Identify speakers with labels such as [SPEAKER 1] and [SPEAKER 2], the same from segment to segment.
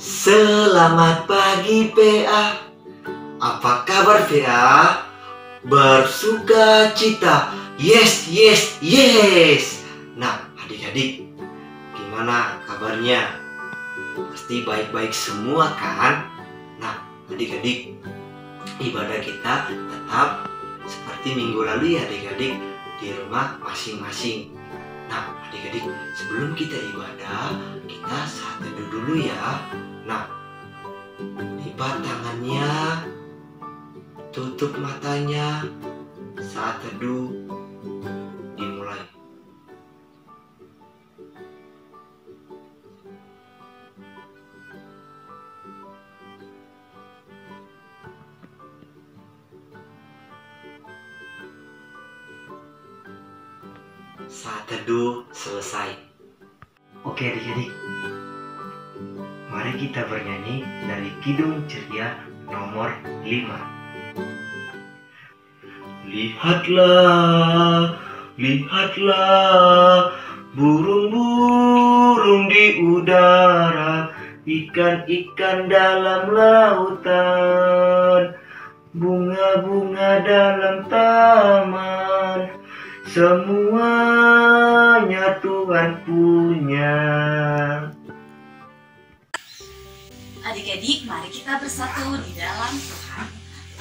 [SPEAKER 1] Selamat pagi PA. Apa kabar PA? Bersuka cita. Yes, yes, yes. Nah, adik-adik, gimana kabarnya? Pasti baik-baik semua kan? Nah, adik-adik, ibadah kita tetap seperti minggu lalu ya adik-adik, di rumah masing-masing. Nah, adik-adik, sebelum kita ibadah, kita saat teduh dulu ya. Nah, lipat tangannya, tutup matanya, saat teduh dimulai. Saat teduh selesai. Oke adik-adik, mari kita bernyanyi dari Kidung Ceria nomor 5. Lihatlah, lihatlah, burung-burung di udara, ikan-ikan dalam lautan, bunga-bunga dalam taman, semuanya Tuhan punya.
[SPEAKER 2] Adik-adik, mari kita bersatu di dalam Tuhan.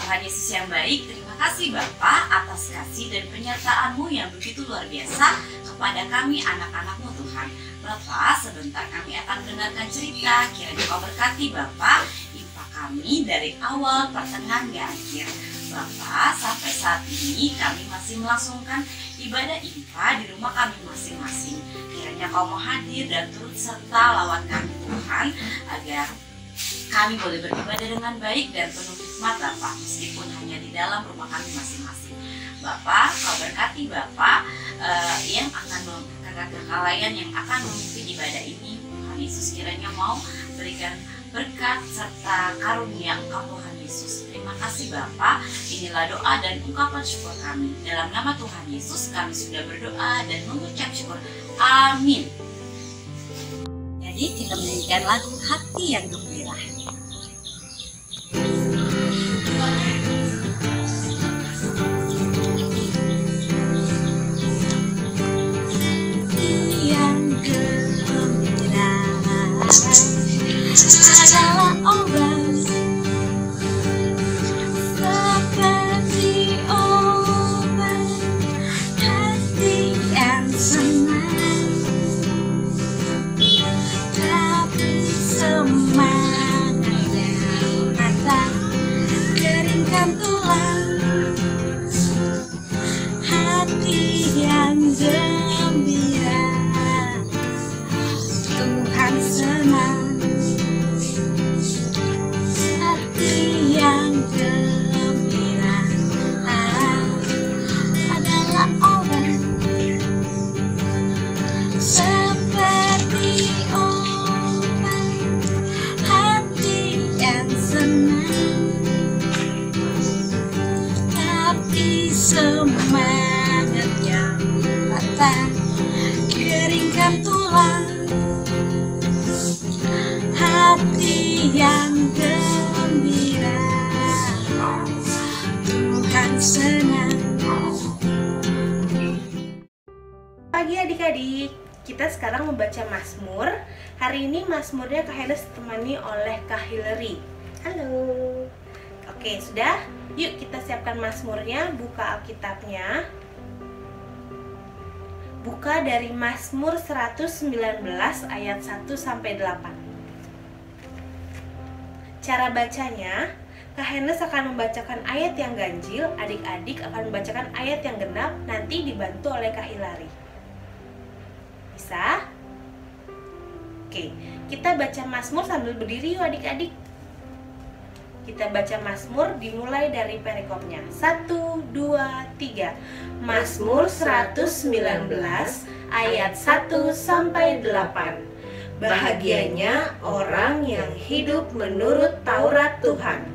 [SPEAKER 2] Tuhan Yesus yang baik, terima kasih Bapa atas kasih dan penyertaan-Mu yang begitu luar biasa kepada kami anak-anak-Mu Tuhan. Bapa, sebentar kami akan mendengarkan cerita, kiranya Kau berkati Bapa, impa kami dari awal, pertengahan, dan akhir. Bapa, sampai saat ini kami masih melangsungkan ibadah impa di rumah kami masing-masing. Kiranya Kau mau hadir dan turut serta lawan kami Tuhan, agar kami boleh beribadah dengan baik dan penuh hikmat Bapak, meskipun hanya di dalam rumah kami masing-masing. Bapak, Kau berkati Bapak yang akan kakak-kakak yang akan memimpin ibadah ini. Tuhan Yesus kiranya mau berikan berkat serta karunia Engkau Tuhan Yesus. Terima kasih Bapak, inilah doa dan ungkapan syukur kami. Dalam nama Tuhan Yesus kami sudah berdoa dan mengucap syukur. Amin. Jadi kita menyanyikan lagu Hati yang Gembira.
[SPEAKER 3] Adalah obat seperti obat hati yang senang, tapi semangat yang kata keringkan tulang. Hati yang gembira, Tuhan senang. Semangat yang patah keringkan tulang, hati yang gembira, Tuhan senang.
[SPEAKER 4] Pagi adik-adik, kita sekarang membaca Mazmur. Hari ini Mazmurnya Kak Heles ditemani oleh Kak Hillary. Halo. Oke, sudah? Yuk kita siapkan Mazmurnya, buka Alkitabnya. Buka dari Mazmur 119 ayat 1 sampai 8. Cara bacanya, Kak Heles akan membacakan ayat yang ganjil, adik-adik akan membacakan ayat yang genap, nanti dibantu oleh Kak Hillary. Bisa? Oke, kita baca Mazmur sambil berdiri yuk adik-adik. Kita baca Mazmur dimulai dari perikopnya. 1, 2, 3. Mazmur 119 ayat 1 sampai 8. Bahagianya orang yang hidup menurut Taurat Tuhan.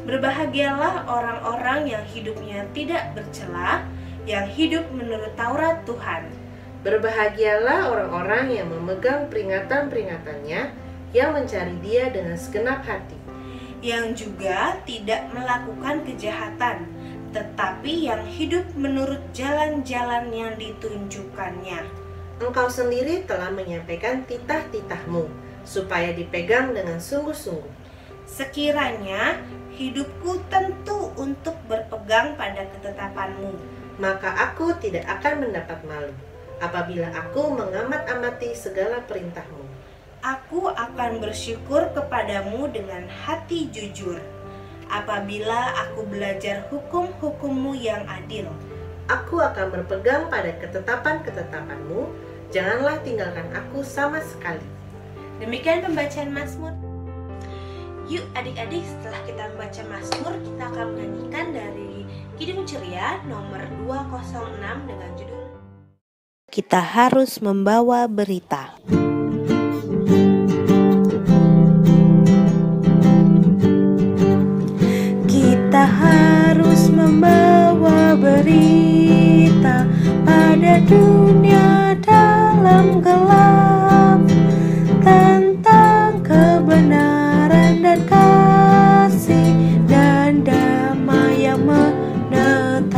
[SPEAKER 4] Berbahagialah orang-orang yang hidupnya tidak bercela, yang hidup menurut Taurat Tuhan.
[SPEAKER 5] Berbahagialah orang-orang yang memegang peringatan-peringatannya, yang mencari Dia dengan segenap hati.
[SPEAKER 4] Yang juga tidak melakukan kejahatan, tetapi yang hidup menurut jalan-jalan yang ditunjukkannya.
[SPEAKER 5] Engkau sendiri telah menyampaikan titah-titahmu, supaya dipegang dengan sungguh-sungguh.
[SPEAKER 4] Sekiranya hidupku tentu untuk berpegang pada ketetapanmu,
[SPEAKER 5] Maka aku tidak akan mendapat malu, apabila aku mengamat-amati segala perintahmu.
[SPEAKER 4] aku akan bersyukur kepadamu dengan hati jujur, apabila aku belajar hukum-hukummu yang adil.
[SPEAKER 5] Aku akan berpegang pada ketetapan-ketetapanmu, janganlah tinggalkan aku sama sekali.
[SPEAKER 4] Demikian pembacaan Mazmur. Yuk adik-adik, setelah kita membaca Mazmur, kita akan menyanyikan dari Kidung Ceria nomor 206 dengan judul Kita Harus Membawa Berita. Kita harus membawa berita pada dunia dalam gelap, tentang kebenaran dan kasih dan damai yang menetap,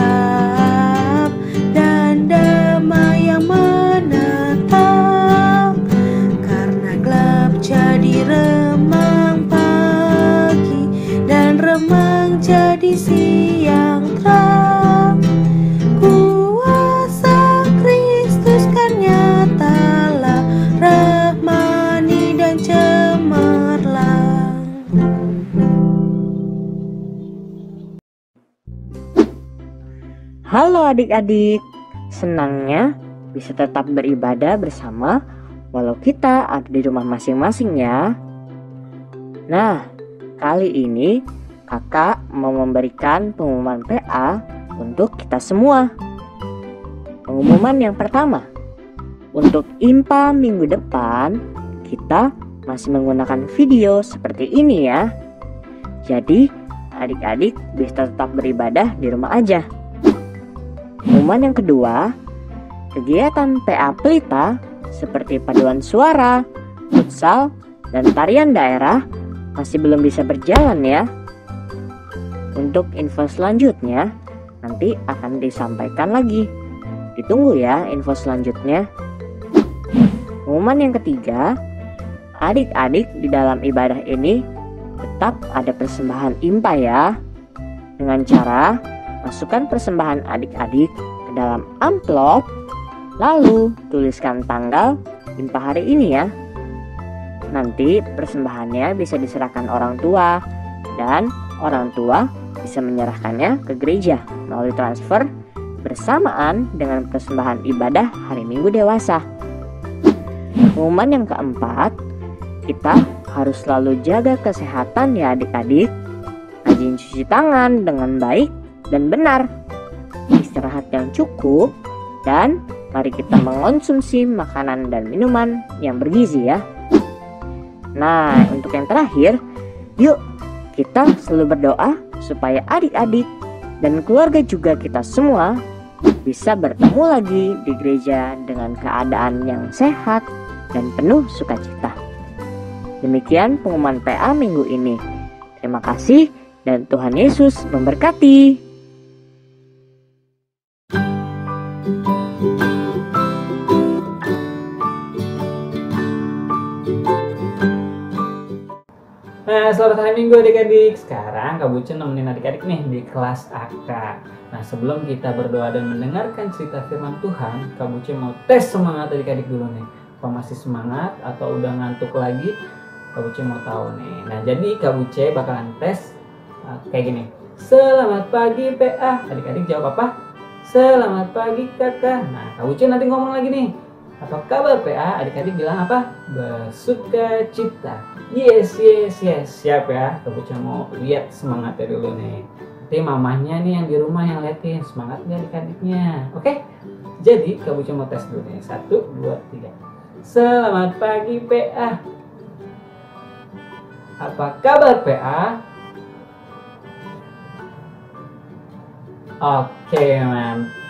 [SPEAKER 4] karena gelap jadi remang pagi dan remang jadi siang terang. Kuasa Kristus kan nyatalah, rahmani dan cemerlang.
[SPEAKER 6] Halo adik-adik, senangnya bisa tetap beribadah bersama walau kita ada di rumah masing-masing ya. Nah, kali ini kakak mau memberikan pengumuman PA untuk kita semua. Pengumuman yang pertama, untuk IMPA minggu depan kita masih menggunakan video seperti ini ya. Jadi adik-adik bisa tetap beribadah di rumah aja. Pengumuman yang kedua, kegiatan PA Pelita seperti paduan suara, futsal, dan tarian daerah masih belum bisa berjalan ya. Untuk info selanjutnya nanti akan disampaikan lagi. Ditunggu ya info selanjutnya. Pengumuman yang ketiga, adik-adik di dalam ibadah ini tetap ada persembahan IMPA ya. Dengan cara masukkan persembahan adik-adik ke dalam amplop, lalu tuliskan tanggal IMPA hari ini ya. Nanti persembahannya bisa diserahkan orang tua, dan orang tua bisa menyerahkannya ke gereja melalui transfer bersamaan dengan persembahan ibadah hari Minggu dewasa. Pengumuman yang keempat, kita harus selalu jaga kesehatan ya adik-adik. Rajin cuci tangan dengan baik dan benar, istirahat yang cukup, dan mari kita mengonsumsi makanan dan minuman yang bergizi ya. Nah, untuk yang terakhir, yuk kita selalu berdoa supaya adik-adik dan keluarga juga kita semua bisa bertemu lagi di gereja dengan keadaan yang sehat dan penuh sukacita. Demikian pengumuman PA minggu ini. Terima kasih dan Tuhan Yesus memberkati.
[SPEAKER 7] Nah, selamat hari Minggu adik-adik. Sekarang Kak Bucin nemenin adik-adik nih di kelas AK. Nah, sebelum kita berdoa dan mendengarkan cerita firman Tuhan, Kak Bucin mau tes semangat adik-adik dulu nih. Apa masih semangat atau udah ngantuk lagi? Kak Bucin mau tahu nih. Nah, jadi Kak Bucin bakalan tes kayak gini. Selamat pagi PA. Adik-adik jawab apa? Selamat pagi kakak. Nah, Kak Bucin nanti ngomong lagi nih. Apa kabar PA? Adik-adik bilang apa? Bersukacita. Yes. Siap ya. Kak Bucin mau lihat semangatnya dulu nih. Nanti mamahnya nih yang di rumah yang liatin semangatnya adik-adiknya. Oke? Jadi Kak Bucin mau tes dulu nih. 1, 2, 3. Selamat pagi PA. Apa kabar PA? Oke,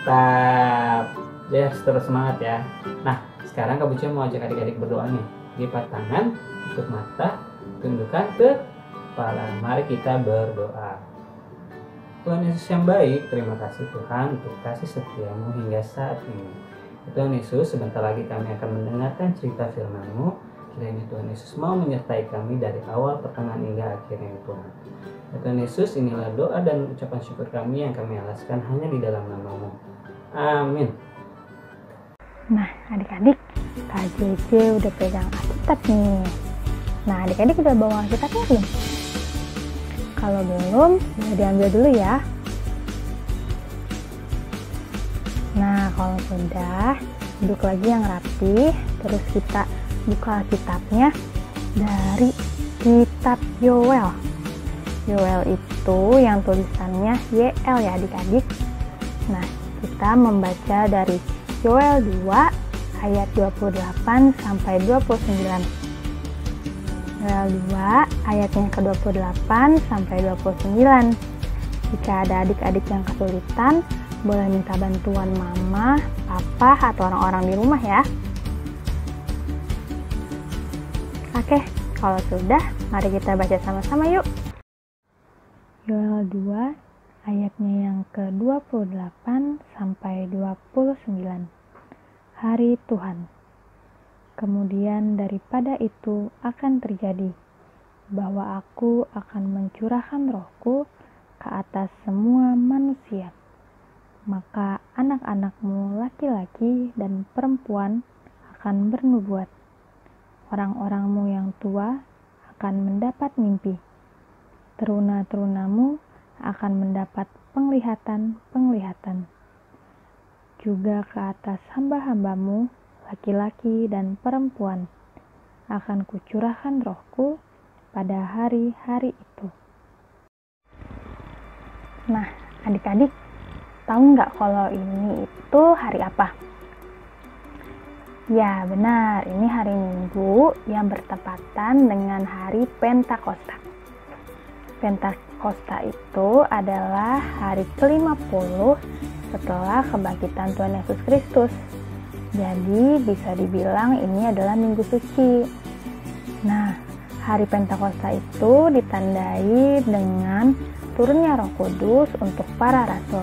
[SPEAKER 7] Mantap. Ya, terus semangat ya. Nah, sekarang Kak Buce mau ajak adik-adik berdoa nih. Lipat tangan, tutup mata, tundukkan ke kepala. Mari kita berdoa. Tuhan Yesus yang baik, terima kasih Tuhan untuk kasih setiamu hingga saat ini. Tuhan Yesus, sebentar lagi kami akan mendengarkan cerita firman-Mu. Kiranya Tuhan Yesus mau menyertai kami dari awal, pertengahan hingga akhirnya Tuhan. Tuhan Yesus, inilah doa dan ucapan syukur kami yang kami alaskan hanya di dalam nama-Mu. Amin.
[SPEAKER 8] Nah, adik-adik, Kak JJ udah pegang Alkitab nih. Nah, adik-adik udah bawa Alkitabnya belum? Kalau belum, boleh diambil dulu ya. Nah, kalau sudah, duduk lagi yang rapi. Terus kita buka Alkitabnya dari kitab Yoel. Yoel itu yang tulisannya YL ya adik-adik. Nah, kita membaca dari Yoel 2 ayat 28 sampai 29. Yoel 2 ayatnya ke-28 sampai 29. Jika ada adik-adik yang kesulitan, boleh minta bantuan mama, papa, atau orang-orang di rumah ya. Oke, kalau sudah, mari kita baca sama-sama yuk. Yoel 2 ayatnya yang ke-28 sampai 29. Hari Tuhan. Kemudian daripada itu akan terjadi bahwa aku akan mencurahkan rohku ke atas semua manusia. Maka anak-anakmu laki-laki dan perempuan akan bernubuat. Orang-orangmu yang tua akan mendapat mimpi. Teruna-terunamu akan mendapat penglihatan-penglihatan. Juga ke atas hamba-hambamu, laki-laki dan perempuan, akan kucurahkan rohku pada hari-hari itu. Nah, adik-adik, tahu nggak kalau ini itu hari apa? Ya, benar, ini hari Minggu yang bertepatan dengan hari Pentakosta. Pentakosta itu adalah hari ke-50 setelah kebangkitan Tuhan Yesus Kristus. Jadi bisa dibilang ini adalah Minggu Suci. Nah, hari Pentakosta itu ditandai dengan turunnya Roh Kudus untuk para rasul.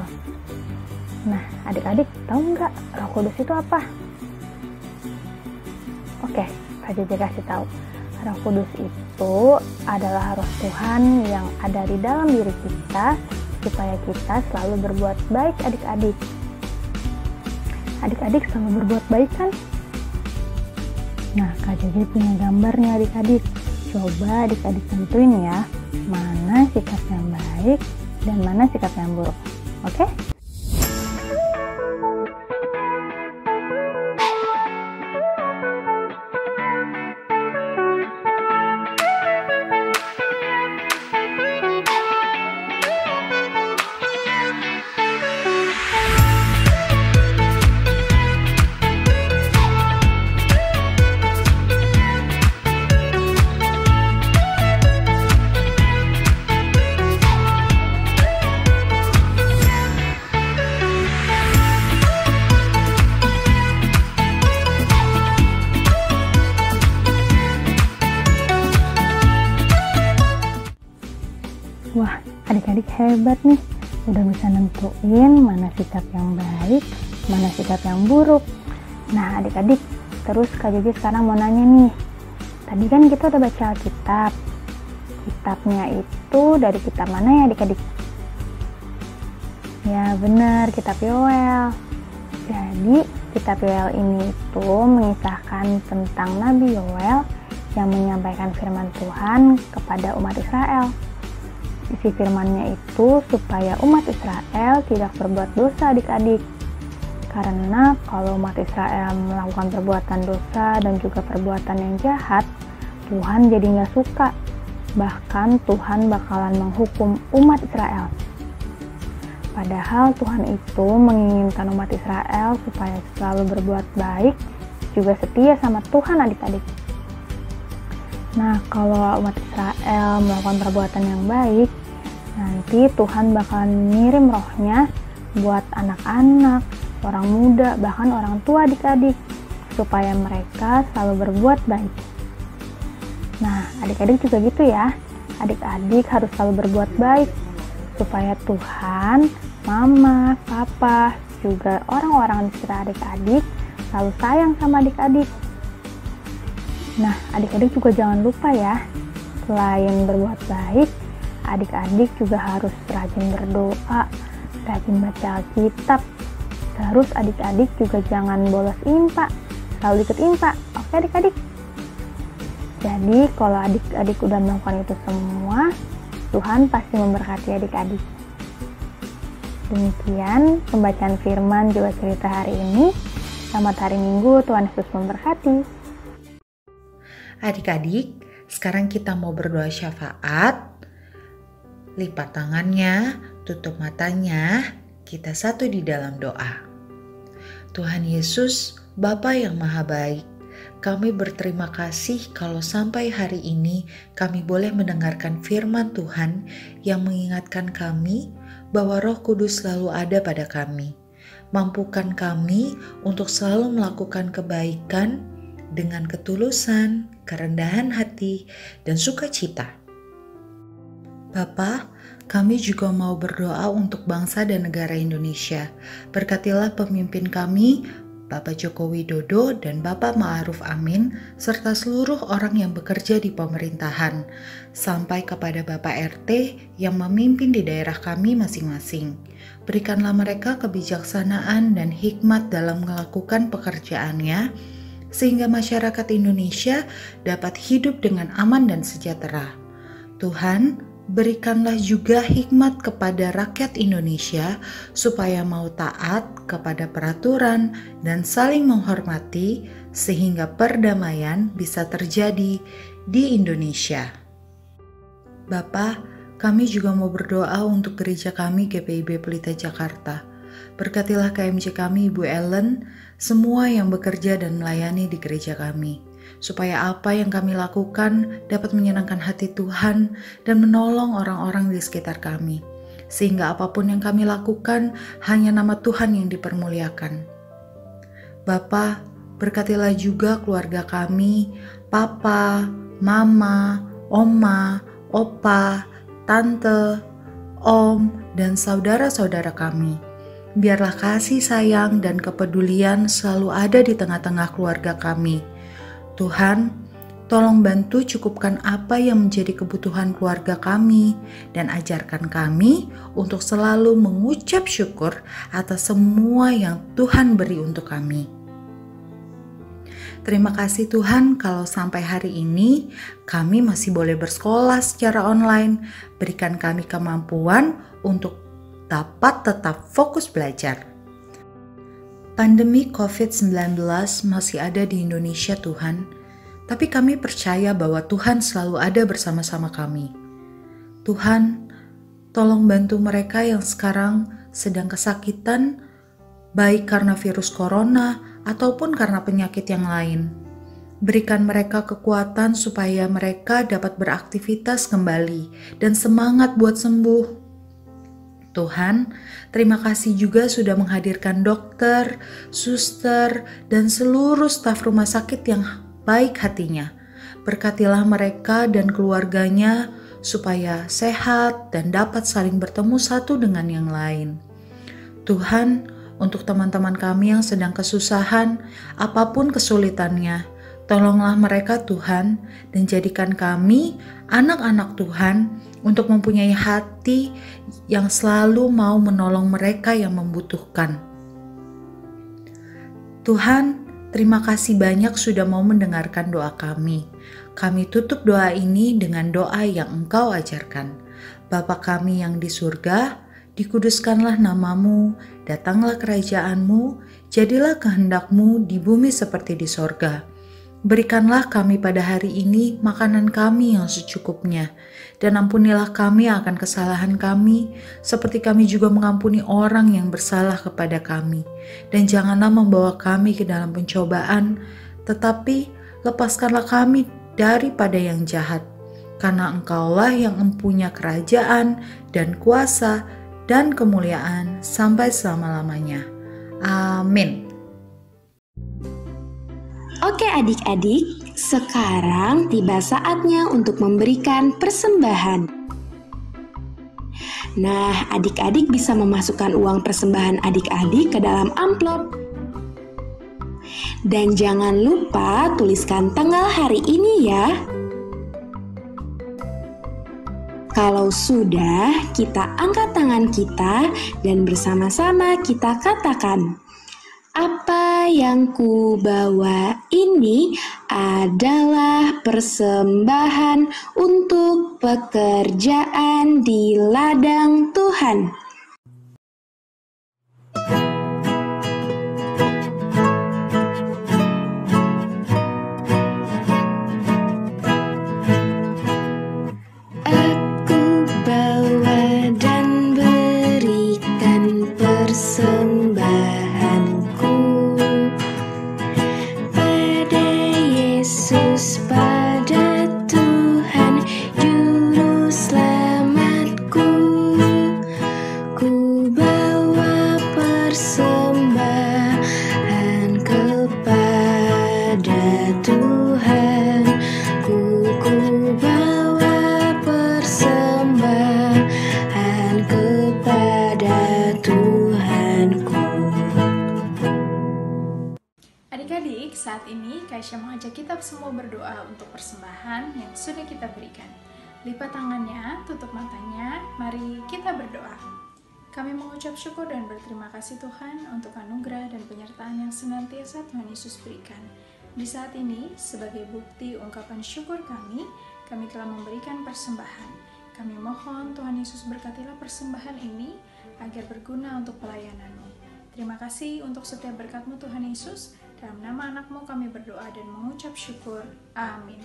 [SPEAKER 8] Nah, adik-adik tahu nggak Roh Kudus itu apa? Oke, Kak JJ kasih tahu. Roh Kudus itu adalah Roh Tuhan yang ada di dalam diri kita supaya kita selalu berbuat baik adik-adik. Adik-adik selalu berbuat baik kan? Nah, Kak JJ punya gambarnya adik-adik. Coba adik-adik tentuin ya, mana sikap yang baik dan mana sikap yang buruk. Oke? Wah, adik-adik hebat nih, udah bisa nentuin mana sikap yang baik, mana sikap yang buruk. Nah adik-adik, terus Kak JJ sekarang mau nanya nih, tadi kan kita udah baca Alkitab. Kitabnya itu dari kitab mana ya adik-adik? Ya benar, kitab Yoel. Jadi kitab Yoel ini itu mengisahkan tentang Nabi Yoel yang menyampaikan firman Tuhan kepada umat Israel. Isi firmannya itu supaya umat Israel tidak berbuat dosa adik-adik. Karena kalau umat Israel melakukan perbuatan dosa dan juga perbuatan yang jahat, Tuhan jadi nggak suka. Bahkan Tuhan bakalan menghukum umat Israel. Padahal Tuhan itu menginginkan umat Israel supaya selalu berbuat baik, juga setia sama Tuhan adik-adik. Nah, kalau umat Israel melakukan perbuatan yang baik, nanti Tuhan bakalan mengirim rohnya buat anak-anak, orang muda, bahkan orang tua adik-adik, supaya mereka selalu berbuat baik. Nah, adik-adik juga gitu ya. Adik-adik harus selalu berbuat baik, supaya Tuhan, Mama, Papa, juga orang-orang di sekitar adik-adik selalu sayang sama adik-adik. Nah, adik-adik juga jangan lupa ya, selain berbuat baik, adik-adik juga harus rajin berdoa, rajin baca Alkitab. Terus adik-adik juga jangan bolos IMPA, selalu ikut IMPA. Oke adik-adik? Jadi kalau adik-adik udah melakukan itu semua, Tuhan pasti memberkati adik-adik. Demikian pembacaan firman juga cerita hari ini. Selamat hari Minggu, Tuhan Yesus memberkati.
[SPEAKER 9] Adik-adik, sekarang kita mau berdoa syafaat. Lipat tangannya, tutup matanya, kita satu di dalam doa. Tuhan Yesus, Bapa yang Maha Baik, kami berterima kasih kalau sampai hari ini kami boleh mendengarkan firman Tuhan yang mengingatkan kami bahwa Roh Kudus selalu ada pada kami. Mampukan kami untuk selalu melakukan kebaikan dengan ketulusan, kerendahan hati, dan sukacita. Bapa, kami juga mau berdoa untuk bangsa dan negara Indonesia. Berkatilah pemimpin kami, Bapak Joko Widodo dan Bapak Ma'ruf Amin, serta seluruh orang yang bekerja di pemerintahan, sampai kepada Bapak RT yang memimpin di daerah kami masing-masing. Berikanlah mereka kebijaksanaan dan hikmat dalam melakukan pekerjaannya, sehingga masyarakat Indonesia dapat hidup dengan aman dan sejahtera. Tuhan, berikanlah juga hikmat kepada rakyat Indonesia supaya mau taat kepada peraturan dan saling menghormati sehingga perdamaian bisa terjadi di Indonesia. Bapa, kami juga mau berdoa untuk gereja kami GPIB Pelita Jakarta. Berkatilah KMJ kami Ibu Ellen, semua yang bekerja dan melayani di gereja kami, supaya apa yang kami lakukan dapat menyenangkan hati Tuhan dan menolong orang-orang di sekitar kami, sehingga apapun yang kami lakukan hanya nama Tuhan yang dipermuliakan. Bapa, berkatilah juga keluarga kami, Papa, Mama, Oma, Opa, Tante, Om, dan saudara-saudara kami. Biarlah kasih sayang dan kepedulian selalu ada di tengah-tengah keluarga kami. Tuhan, tolong bantu cukupkan apa yang menjadi kebutuhan keluarga kami dan ajarkan kami untuk selalu mengucap syukur atas semua yang Tuhan beri untuk kami. Terima kasih Tuhan kalau sampai hari ini kami masih boleh bersekolah secara online. Berikan kami kemampuan untuk dapat tetap fokus belajar. Pandemi COVID-19 masih ada di Indonesia Tuhan, tapi kami percaya bahwa Tuhan selalu ada bersama-sama kami. Tuhan, tolong bantu mereka yang sekarang sedang kesakitan, baik karena virus corona ataupun karena penyakit yang lain. Berikan mereka kekuatan supaya mereka dapat beraktivitas kembali dan semangat buat sembuh. Tuhan, terima kasih juga sudah menghadirkan dokter, suster, dan seluruh staf rumah sakit yang baik hatinya. Berkatilah mereka dan keluarganya supaya sehat dan dapat saling bertemu satu dengan yang lain. Tuhan, untuk teman-teman kami yang sedang kesusahan, apapun kesulitannya, tolonglah mereka Tuhan, dan jadikan kami anak-anak Tuhan untuk mempunyai hati yang selalu mau menolong mereka yang membutuhkan. Tuhan, terima kasih banyak sudah mau mendengarkan doa kami. Kami tutup doa ini dengan doa yang Engkau ajarkan. Bapa kami yang di surga, dikuduskanlah namamu, datanglah kerajaanmu, jadilah kehendak-Mu di bumi seperti di sorga. Berikanlah kami pada hari ini makanan kami yang secukupnya, dan ampunilah kami akan kesalahan kami, seperti kami juga mengampuni orang yang bersalah kepada kami. Dan janganlah membawa kami ke dalam pencobaan, tetapi lepaskanlah kami daripada yang jahat. Karena Engkaulah yang mempunyai kerajaan dan kuasa dan kemuliaan sampai selama-lamanya. Amin.
[SPEAKER 3] Oke adik-adik, sekarang tiba saatnya untuk memberikan persembahan. Nah, adik-adik bisa memasukkan uang persembahan adik-adik ke dalam amplop. Dan jangan lupa tuliskan tanggal hari ini ya. Kalau sudah, kita angkat tangan kita dan bersama-sama kita katakan, apa yang ku bawa ini adalah persembahan untuk pekerjaan di ladang Tuhan. Aku bawa dan berikan persembahanku pada Yesus, pada Tuhan Juru Selamatku. Ku bawa persembahan kepada Tuhan. Ku bawa persembahan kepada Tuhanku.
[SPEAKER 10] Adik-adik, saat ini Kaisya mengajak kita semua berdoa untuk persembahan yang sudah kita berikan. Lipat tangannya, tutup matanya, mari kita berdoa. Kami mengucap syukur dan berterima kasih Tuhan untuk anugerah dan penyertaan yang senantiasa Tuhan Yesus berikan. Di saat ini, sebagai bukti ungkapan syukur kami telah memberikan persembahan. Kami mohon Tuhan Yesus berkatilah persembahan ini agar berguna untuk pelayanan-Mu. Terima kasih untuk setiap berkat-Mu Tuhan Yesus. Dalam nama anak-Mu kami berdoa dan mengucap syukur. Amin.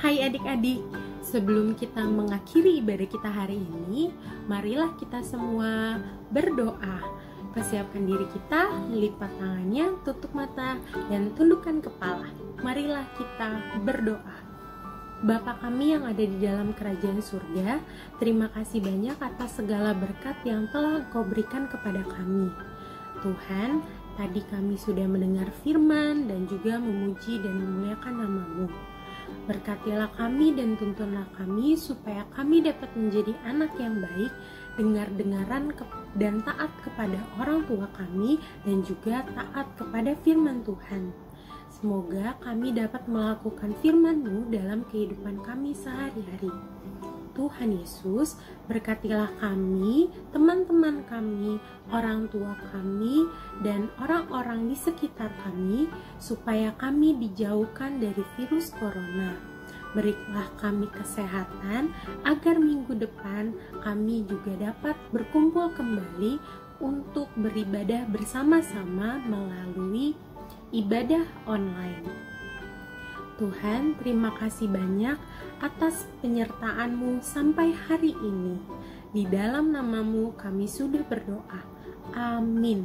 [SPEAKER 4] Hai adik-adik, sebelum kita mengakhiri ibadah kita hari ini, marilah kita semua berdoa. Persiapkan diri kita, lipat tangannya, tutup mata, dan tundukkan kepala. Marilah kita berdoa. Bapa kami yang ada di dalam kerajaan surga, terima kasih banyak atas segala berkat yang telah Engkau berikan kepada kami. Tuhan, tadi kami sudah mendengar firman dan juga memuji dan memuliakan nama-Mu. Berkatilah kami dan tuntunlah kami supaya kami dapat menjadi anak yang baik, dengar-dengaran dan taat kepada orang tua kami dan juga taat kepada firman Tuhan. Semoga kami dapat melakukan firman-Mu dalam kehidupan kami sehari-hari. Tuhan Yesus, berkatilah kami, teman-teman kami, orang tua kami, dan orang-orang di sekitar kami, supaya kami dijauhkan dari virus corona. Berilah kami kesehatan, agar minggu depan kami juga dapat berkumpul kembali untuk beribadah bersama-sama melalui ibadah online. Tuhan, terima kasih banyak atas penyertaan-Mu sampai hari ini. Di dalam nama-Mu kami sudah berdoa. Amin.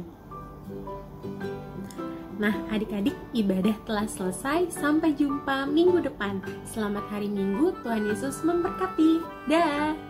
[SPEAKER 11] Nah, adik-adik, ibadah telah selesai. Sampai jumpa minggu depan. Selamat hari Minggu, Tuhan Yesus memberkati. Dah.